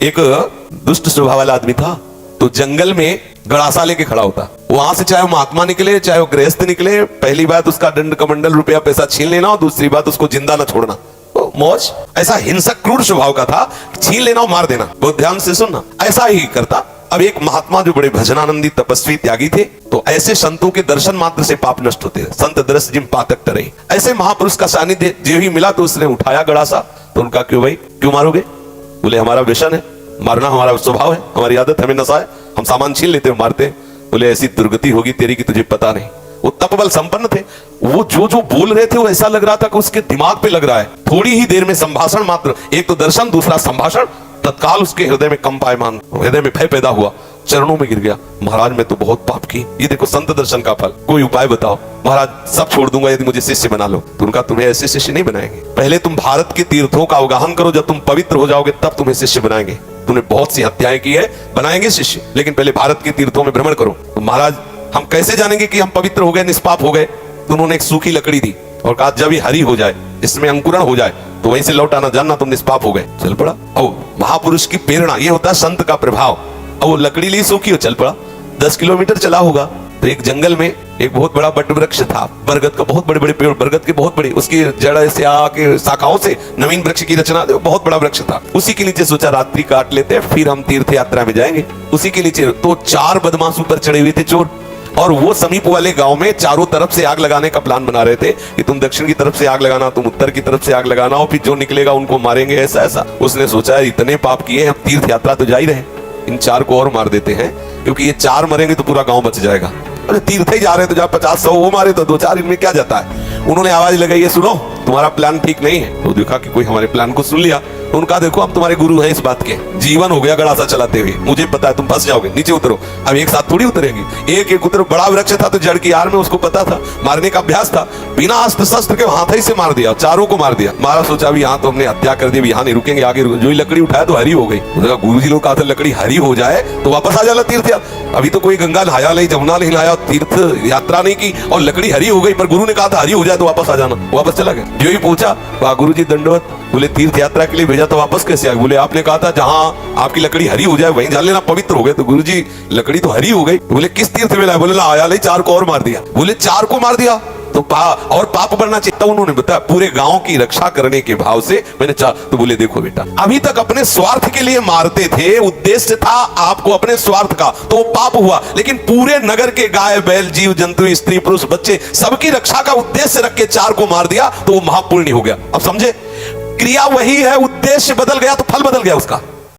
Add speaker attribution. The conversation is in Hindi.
Speaker 1: एक दुष्ट स्वभाव वाला आदमी था, तो जंगल में गड़ासा लेके खड़ा होता। वहां से चाहे वो महात्मा निकले चाहे वो गृहस्थ निकले, पहली बात उसका दंड कमंडल रुपया पैसा छीन लेना और दूसरी बात उसको जिंदा न छोड़ना। मौज ऐसा हिंसक क्रूर स्वभाव का था, छीन लेना और मार देना। बहुत ध्यान से सुनना, ऐसा ही करता। अब एक महात्मा जो बड़े भजनानंदी तपस्वी त्यागी थे, तो ऐसे संतों के दर्शन मात्र से पाप नष्ट होते हैं। संत दर्श जिम पातक टरे, ऐसे महापुरुष का सानिध्य जो ही मिला तो उसने उठाया गड़ासा। तो उनका क्यों भाई, क्यों मारोगे? बोले हमारा व्यसन है, मारना हमारा स्वभाव है, हमारी आदत, हमें नशा है, हम सामान छीन लेते हैं मारते हैं। बोले ऐसी दुर्गति होगी तेरी की तुझे पता नहीं। वो तपबल संपन्न थे, वो जो बोल रहे थे वो ऐसा लग रहा था कि उसके दिमाग पे लग रहा है। थोड़ी ही देर में संभाषण मात्र, एक तो दर्शन दूसरा संभाषण, तत्काल उसके हृदय में कंपायमान, हृदय में भय पैदा हुआ, चरणों में गिर गया। महाराज मैं तो बहुत पाप की, ये देखो संत दर्शन का फल, कोई उपाय बताओ। महाराज सब छोड़ दूंगा यदि मुझे शिष्य बना लो। तो उनका तुम्हें ऐसे शिष्य नहीं बनाएंगे, पहले तुम भारत के तीर्थों का अवगाहन करो, जब तुम पवित्र हो जाओगे तब तुम्हें शिष्य बनाएंगे। तुमने बहुत सी हत्याएं की है, बनाएंगे शिष्य, लेकिन पहले भारत के तीर्थों में भ्रमण करो। तो महाराज हम कैसे जानेंगे कि हम पवित्र हो गए, निष्पाप हो गए? तो उन्होंने एक सूखी लकड़ी दी और कहा जब ये हरी हो जाए, इसमें अंकुरण हो जाए तो वहीं से लौट आना, जानना तुम निष्पाप हो गए। चल पड़ा। और महापुरुष की प्रेरणा, ये होता है संत का प्रभाव। और वो लकड़ी ली सूखी हो, चल पड़ा। 10 किलोमीटर चला होगा तो एक जंगल में एक बहुत बड़ा बट वृक्ष था, बरगद का, बहुत बड़े बड़े पेड़, बरगद के बहुत बड़े, उसकी जड़ से आके शाखाओं से नवीन वृक्ष की रचना, बहुत बड़ा वृक्ष था। उसी के नीचे सोचा रात्रि काट लेते हैं, फिर हम तीर्थ यात्रा में जाएंगे। उसी के नीचे तो 4 बदमाश ऊपर चढ़े हुए थे, चोर, और वो समीप वाले गांव में चारों तरफ से आग लगाने का प्लान बना रहे थे कि तुम दक्षिण की तरफ से आग लगाना, तुम उत्तर की तरफ से आग लगाना, और फिर जो निकलेगा उनको मारेंगे, ऐसा ऐसा। उसने सोचा इतने पाप किए हैं, तीर्थ यात्रा तो जा ही रहे, इन 4 को और मार देते हैं, क्योंकि ये 4 मरेंगे तो पूरा गांव बच जाएगा। अरे तीर्थ ही जा रहे तो जा 50-100 वो मारे तो 2-4, इनमें क्या जाता है। उन्होंने आवाज लगाई, ये सुनो तुम्हारा प्लान ठीक नहीं है। तो देखा कि कोई हमारे प्लान को सुन लिया। तो उनका देखो हम तुम्हारे गुरु हैं इस बात के, जीवन हो गया गड़ासा चलाते हुए, मुझे पता है तुम फंस जाओगे, नीचे उतरो। अब एक साथ थोड़ी उतरेंगे, एक एक उतर। बड़ा वृक्ष था तो जड़ की आड़ में उसको पता था, मारने का अभ्यास था, बिना अस्त्र शस्त्र के हाथ ही से मार दिया, 4 को मार दिया। महाराज सोचा अभी यहाँ तो हमने हत्या कर दी, यहाँ नहीं रुकेंगे, आगे जो ही लकड़ी उठाया तो हरी हो गई। गुरु जी लोग कहा था लकड़ी हरी हो जाए तो वापस आ जाना तीर्थ यात्रा। अभी तो कोई गंगा नहाया नहीं, जमुना नहीं नहाया, तीर्थ यात्रा नहीं की और लकड़ी हरी हो गई, पर गुरु ने कहा था हरी हो जाए तो वापस आ जाना, वापस चला गया। जो ही पूछा गुरु जी दंडवत। बोले तीर्थ यात्रा के लिए भेजा तो वापस कैसे आ? बोले आपने कहा था जहां आपकी लकड़ी हरी हो जाए वहीं जान लेना, पवित्र हो गए। तो गुरु जी लकड़ी तो हरी हो गई। बोले किस तीर्थ में लाए? बोले आया नहीं, 4 को और मार दिया। बोले 4 को मार दिया तो और पाप बढ़ना चाहिए। तो उन्होंने बताया पूरे गांव की रक्षा करने के भाव से मैंने तो बोले देखो बेटा, अभी तक अपने स्वार्थ के लिए मारते थे, उद्देश्य था आपको अपने स्वार्थ का, तो वो पाप हुआ। लेकिन पूरे नगर के गाय बैल जीव जंतु स्त्री पुरुष बच्चे सबकी रक्षा का उद्देश्य रख के 4 को मार दिया तो वो महापुण्य हो गया। अब समझे, क्रिया वही है, उद्देश्य बदल गया तो फल बदल गया उसका।